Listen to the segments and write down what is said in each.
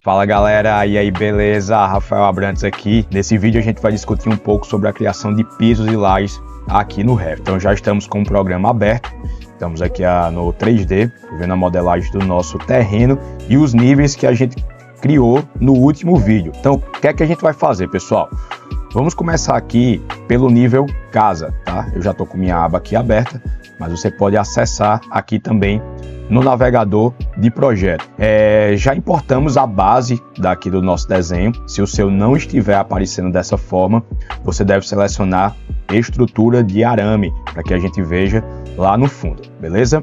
Fala galera, e aí beleza? Rafael Abrantes aqui. Nesse vídeo a gente vai discutir um pouco sobre a criação de pisos e lajes aqui no Revit. Então já estamos com o programa aberto, estamos aqui no 3D, vendo a modelagem do nosso terreno e os níveis que a gente criou no último vídeo. Então o que é que a gente vai fazer, pessoal? Vamos começar aqui pelo nível casa, tá? Eu já estou com minha aba aqui aberta, mas você pode acessar aqui também no navegador de projeto. Já importamos a base daqui do nosso desenho. Se o seu não estiver aparecendo dessa forma, você deve selecionar estrutura de arame, para que a gente veja lá no fundo, beleza?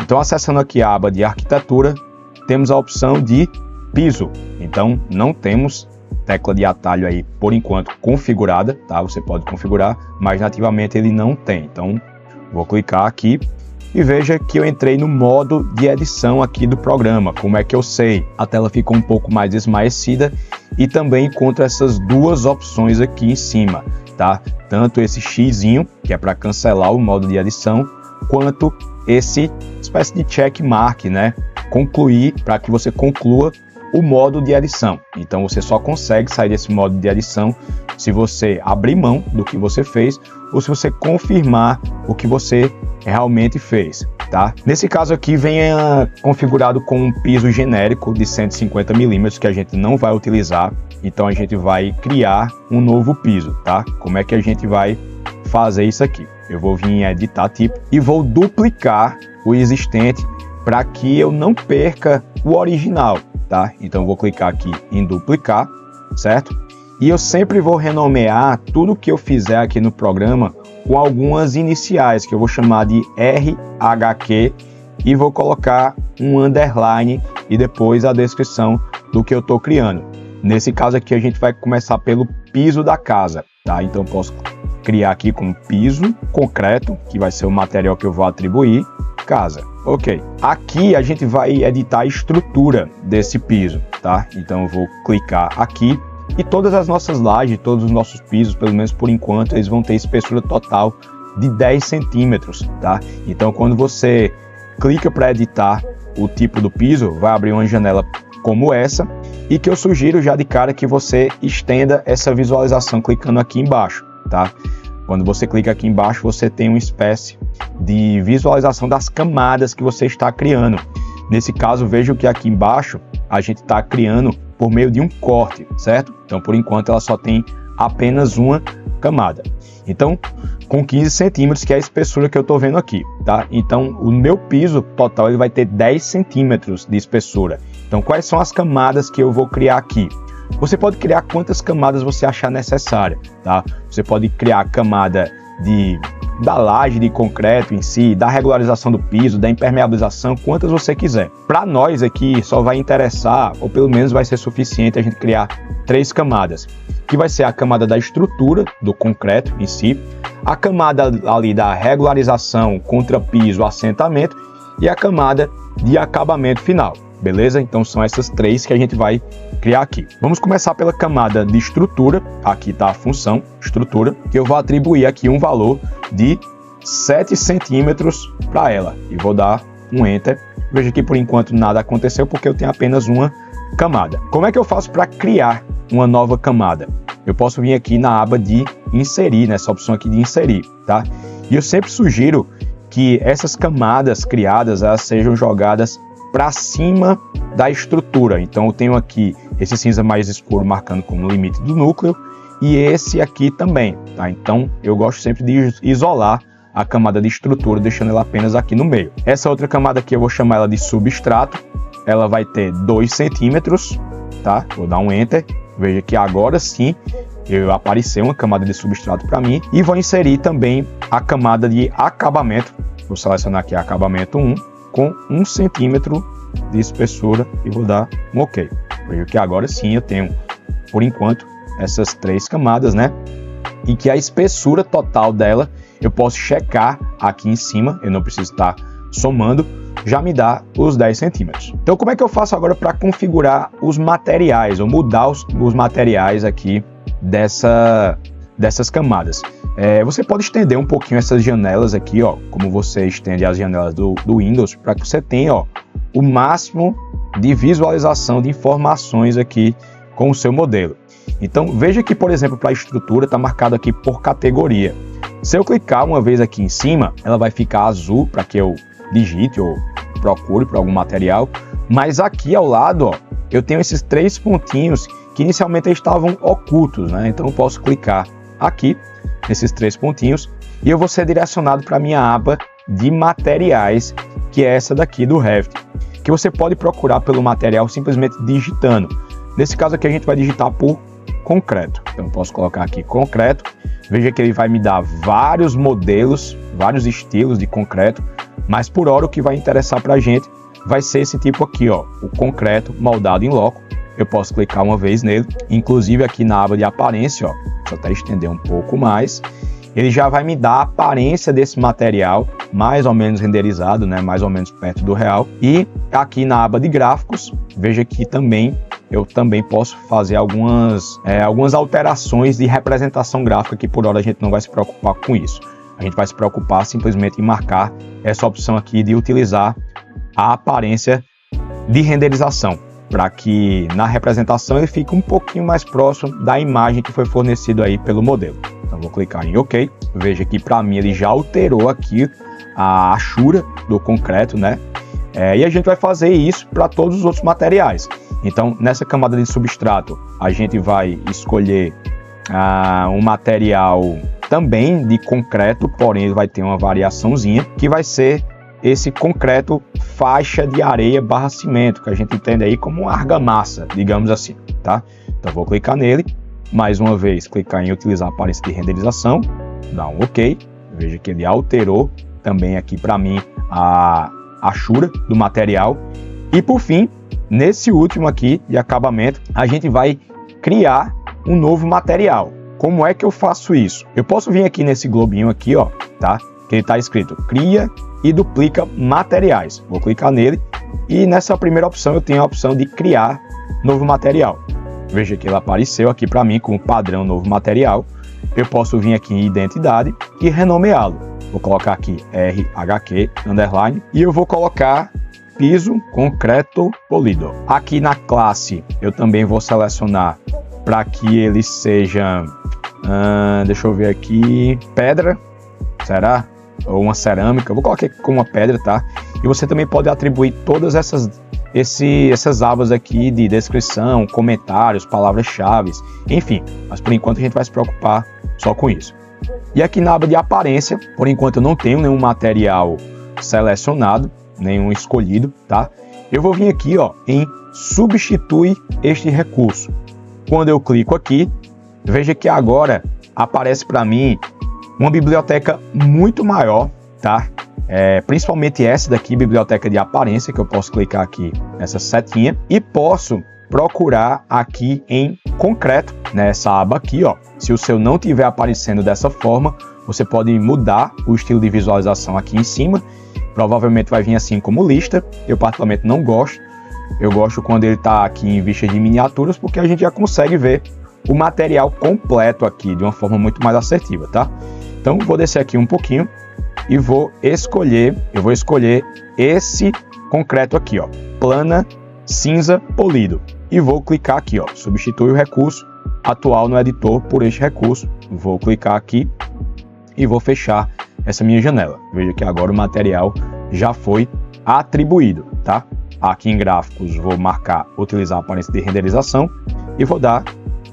Então, acessando aqui a aba de arquitetura, temos a opção de piso. Então, não temos tecla de atalho aí, por enquanto, configurada, tá? Você pode configurar, mas nativamente ele não tem. Então, vou clicar aqui e veja que eu entrei no modo de edição aqui do programa. Como é que eu sei? A tela ficou um pouco mais esmaecida e também encontro essas duas opções aqui em cima, tá? Tanto esse xizinho, que é para cancelar o modo de edição, quanto esse espécie de check mark, né? Concluir, para que você conclua o modo de edição. Então você só consegue sair desse modo de edição se você abrir mão do que você fez ou se você confirmar o que você realmente fez, tá? Nesse caso aqui vem configurado com um piso genérico de 150 milímetros que a gente não vai utilizar, então a gente vai criar um novo piso, tá? Como é que a gente vai fazer isso aqui? Eu vou vir em editar tipo e vou duplicar o existente para que eu não perca o original, tá? Então eu vou clicar aqui em duplicar, certo? E eu sempre vou renomear tudo que eu fizer aqui no programa com algumas iniciais, que eu vou chamar de RHQ, e vou colocar um underline e depois a descrição do que eu estou criando. Nesse caso aqui a gente vai começar pelo piso da casa, tá? Então eu posso criar aqui como piso concreto, que vai ser o material que eu vou atribuir, casa. Ok. Aqui a gente vai editar a estrutura desse piso, tá? Então eu vou clicar aqui. E todas as nossas lajes, todos os nossos pisos, pelo menos por enquanto, eles vão ter espessura total de 10 centímetros, tá? Então, quando você clica para editar o tipo do piso, vai abrir uma janela como essa, e que eu sugiro já de cara que você estenda essa visualização clicando aqui embaixo, tá? Quando você clica aqui embaixo, você tem uma espécie de visualização das camadas que você está criando. Nesse caso, veja que aqui embaixo a gente está criando por meio de um corte, certo? Então, por enquanto, ela só tem apenas uma camada. Então, com 15 centímetros, que é a espessura que eu estou vendo aqui, tá? Então, o meu piso total ele vai ter 10 centímetros de espessura. Então, quais são as camadas que eu vou criar aqui? Você pode criar quantas camadas você achar necessária, tá? Você pode criar a camada da laje de concreto em si, da regularização do piso, da impermeabilização, quantas você quiser. Para nós aqui só vai interessar, ou pelo menos vai ser suficiente a gente criar 3 camadas, que vai ser a camada da estrutura do concreto em si, a camada ali da regularização, contrapiso, assentamento e a camada de acabamento final. Beleza? Então são essas 3 que a gente vai criar aqui. Vamos começar pela camada de estrutura. Aqui está a função estrutura, que eu vou atribuir aqui um valor de 7 centímetros para ela. E vou dar um Enter. Veja que por enquanto nada aconteceu porque eu tenho apenas uma camada. Como é que eu faço para criar uma nova camada? Eu posso vir aqui na aba de inserir, nessa opção aqui de inserir, tá? E eu sempre sugiro que essas camadas criadas elas sejam jogadas para cima da estrutura. Então eu tenho aqui esse cinza mais escuro marcando como limite do núcleo e esse aqui também, tá? Então eu gosto sempre de isolar a camada de estrutura, deixando ela apenas aqui no meio. Essa outra camada aqui eu vou chamar ela de substrato, ela vai ter 2 centímetros, tá? Vou dar um Enter, veja que agora sim apareceu uma camada de substrato para mim e vou inserir também a camada de acabamento. Vou selecionar aqui acabamento 1, com 1 centímetro de espessura e vou dar um OK. Veja que agora sim eu tenho, por enquanto, essas 3 camadas, né? E que a espessura total dela eu posso checar aqui em cima, eu não preciso estar somando, já me dá os 10 centímetros. Então como é que eu faço agora para configurar os materiais, ou mudar os materiais aqui dessas camadas? Você pode estender um pouquinho essas janelas aqui, ó, como você estende as janelas do Windows, para que você tenha, ó, o máximo de visualização de informações aqui com o seu modelo. Então veja que, por exemplo, para a estrutura está marcado aqui por categoria. Se eu clicar uma vez aqui em cima, ela vai ficar azul para que eu digite ou procure por algum material, mas aqui ao lado, ó, eu tenho esses 3 pontinhos que inicialmente estavam ocultos, né? Então eu posso clicar aqui nesses 3 pontinhos e eu vou ser direcionado para a minha aba de materiais, que é essa daqui do Revit, que você pode procurar pelo material simplesmente digitando. Nesse caso aqui a gente vai digitar por concreto. Então eu posso colocar aqui concreto. Veja que ele vai me dar vários modelos, vários estilos de concreto, mas por hora o que vai interessar para a gente vai ser esse tipo aqui, ó, o concreto moldado em loco. Eu posso clicar uma vez nele, inclusive aqui na aba de aparência, ó, deixa eu até estender um pouco mais, ele já vai me dar a aparência desse material, mais ou menos renderizado, né, mais ou menos perto do real. E aqui na aba de gráficos, veja que eu também posso fazer algumas alterações de representação gráfica, que por hora a gente não vai se preocupar com isso. A gente vai se preocupar simplesmente em marcar essa opção aqui de utilizar a aparência de renderização, para que na representação ele fique um pouquinho mais próximo da imagem que foi fornecido aí pelo modelo. Então vou clicar em OK. Veja que para mim ele já alterou aqui a achura do concreto, né? E a gente vai fazer isso para todos os outros materiais. Então nessa camada de substrato a gente vai escolher um material também de concreto, porém ele vai ter uma variaçãozinha, que vai ser esse concreto faixa de areia barra cimento, que a gente entende aí como uma argamassa, digamos assim, tá? Então vou clicar nele, mais uma vez clicar em utilizar a aparência de renderização, dar um OK, veja que ele alterou também aqui para mim a achura do material. E por fim, nesse último aqui de acabamento, a gente vai criar um novo material. Como é que eu faço isso? Eu posso vir aqui nesse globinho aqui, ó, tá? Que ele está escrito cria e duplica materiais. Vou clicar nele e nessa primeira opção eu tenho a opção de criar novo material. Veja que ele apareceu aqui para mim com o padrão novo material. Eu posso vir aqui em identidade e renomeá-lo. Vou colocar aqui RHQ underline e eu vou colocar piso concreto polido. Aqui na classe eu também vou selecionar para que ele seja, deixa eu ver aqui, pedra, será? Ou uma cerâmica, vou colocar aqui como uma pedra, tá? E você também pode atribuir todas essas abas aqui de descrição, comentários, palavras-chave, enfim, mas por enquanto a gente vai se preocupar só com isso. E aqui na aba de aparência, por enquanto eu não tenho nenhum material selecionado, nenhum escolhido, tá? Eu vou vir aqui, ó, em substitui este recurso. Quando eu clico aqui, veja que agora aparece para mim uma biblioteca muito maior, tá? Principalmente essa daqui, biblioteca de aparência, que eu posso clicar aqui nessa setinha e posso procurar aqui em concreto, nessa aba aqui, ó. Se o seu não estiver aparecendo dessa forma, você pode mudar o estilo de visualização aqui em cima. Provavelmente vai vir assim como lista. Eu particularmente não gosto. Eu gosto quando ele está aqui em vista de miniaturas, porque a gente já consegue ver o material completo aqui de uma forma muito mais assertiva, tá? Então vou descer aqui um pouquinho e vou escolher esse concreto aqui, ó, plana cinza polido, e vou clicar aqui, ó, substitui o recurso atual no editor por este recurso. Vou clicar aqui e vou fechar essa minha janela. Veja que agora o material já foi atribuído, tá? Aqui em gráficos vou marcar utilizar a aparência de renderização e vou dar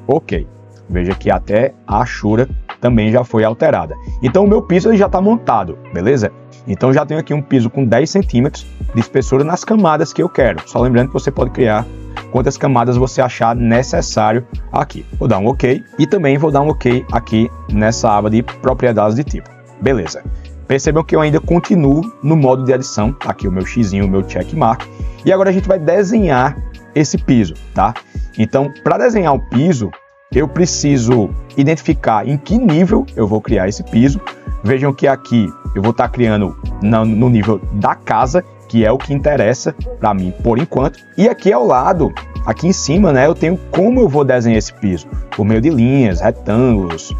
OK. Veja que até a achura também já foi alterada. Então o meu piso ele já está montado, beleza? Então já tenho aqui um piso com 10 centímetros de espessura nas camadas que eu quero. Só lembrando que você pode criar quantas camadas você achar necessário aqui. Vou dar um OK e também vou dar um OK aqui nessa aba de propriedades de tipo. Beleza. Percebam que eu ainda continuo no modo de adição. Aqui o meu xizinho, o meu checkmark. E agora a gente vai desenhar esse piso, tá? Então, para desenhar o piso, eu preciso identificar em que nível eu vou criar esse piso. Vejam que aqui eu vou estar criando no nível da casa, que é o que interessa para mim por enquanto. E aqui ao lado, aqui em cima, né, eu tenho como eu vou desenhar esse piso, por meio de linhas, retângulos,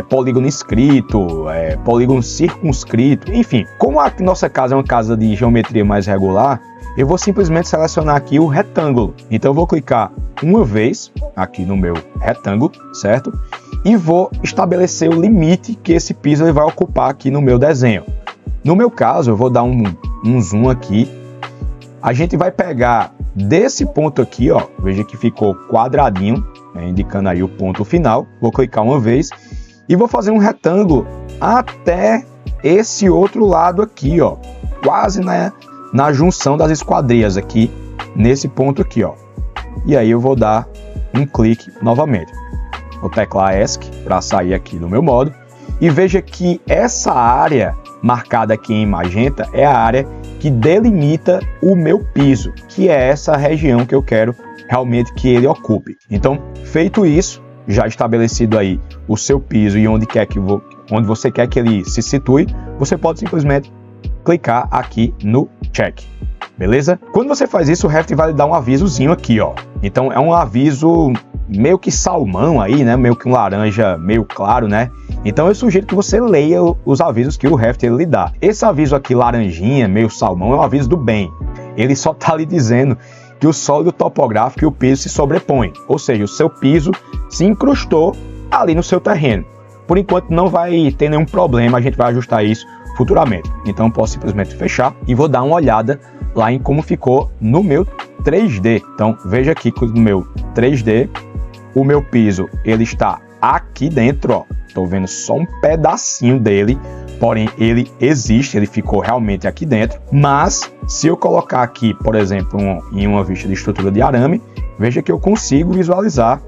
polígono inscrito, polígono circunscrito, enfim. Como a nossa casa é uma casa de geometria mais regular, eu vou simplesmente selecionar aqui o retângulo. Então eu vou clicar uma vez aqui no meu retângulo, certo? E vou estabelecer o limite que esse piso ele vai ocupar aqui no meu desenho. No meu caso, eu vou dar um zoom aqui. A gente vai pegar desse ponto aqui, ó, veja que ficou quadradinho, né, indicando aí o ponto final. Vou clicar uma vez e vou fazer um retângulo até esse outro lado aqui, ó, quase na junção das esquadrias aqui, nesse ponto aqui, ó. E aí eu vou dar um clique novamente. Vou teclar ESC para sair aqui do meu modo. E veja que essa área marcada aqui em magenta é a área que delimita o meu piso, que é essa região que eu quero realmente que ele ocupe. Então, feito isso, já estabelecido aí o seu piso e onde você quer que ele se situe, você pode simplesmente clicar aqui no check, beleza? Quando você faz isso, o Revit vai lhe dar um avisozinho aqui, ó. Então é um aviso meio que salmão aí, né? Meio que um laranja meio claro, né? Então eu sugiro que você leia os avisos que o Revit lhe dá. Esse aviso aqui laranjinha, meio salmão, é um aviso do bem. Ele só tá lhe dizendo que o sólido topográfico e o piso se sobrepõem, ou seja, o seu piso se incrustou ali no seu terreno. Por enquanto não vai ter nenhum problema, a gente vai ajustar isso futuramente. Então eu posso simplesmente fechar e vou dar uma olhada lá em como ficou no meu 3D. Então veja aqui que no meu 3D, o meu piso ele está aqui dentro, ó. Estou vendo só um pedacinho dele, porém ele existe, ele ficou realmente aqui dentro. Mas se eu colocar aqui, por exemplo, em uma vista de estrutura de arame, veja que eu consigo visualizar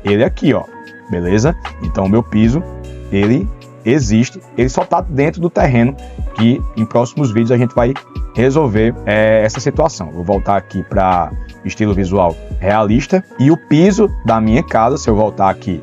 ele aqui, ó. Beleza? Então o meu piso ele existe, ele só está dentro do terreno, que em próximos vídeos a gente vai resolver essa situação. Vou voltar aqui para estilo visual realista e o piso da minha casa, se eu voltar aqui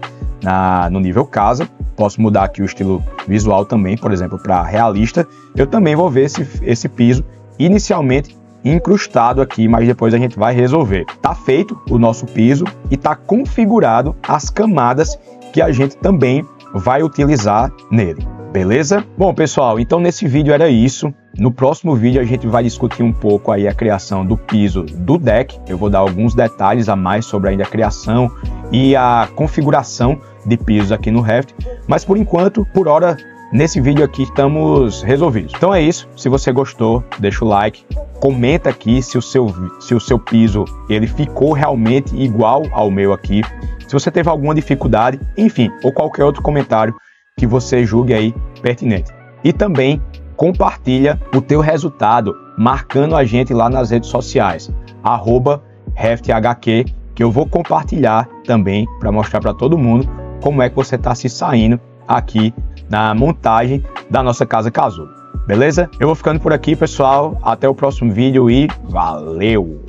no nível casa, posso mudar aqui o estilo visual também, por exemplo, para realista, eu também vou ver esse piso inicialmente incrustado aqui, mas depois a gente vai resolver. Tá feito o nosso piso e tá configurado as camadas que a gente também vai utilizar nele, beleza? Bom, pessoal, então nesse vídeo era isso. No próximo vídeo a gente vai discutir um pouco aí a criação do piso do deck. Eu vou dar alguns detalhes a mais sobre ainda a criação e a configuração de pisos aqui no Revit, mas por enquanto, por hora, nesse vídeo aqui estamos resolvidos. Então é isso, se você gostou, deixa o like, comenta aqui se o seu piso ele ficou realmente igual ao meu aqui, se você teve alguma dificuldade, enfim, ou qualquer outro comentário que você julgue aí pertinente. E também compartilha o teu resultado, marcando a gente lá nas redes sociais, @RevitHQ, que eu vou compartilhar também para mostrar para todo mundo como é que você está se saindo aqui na montagem da nossa casa casulo. Beleza? Eu vou ficando por aqui, pessoal. Até o próximo vídeo e valeu!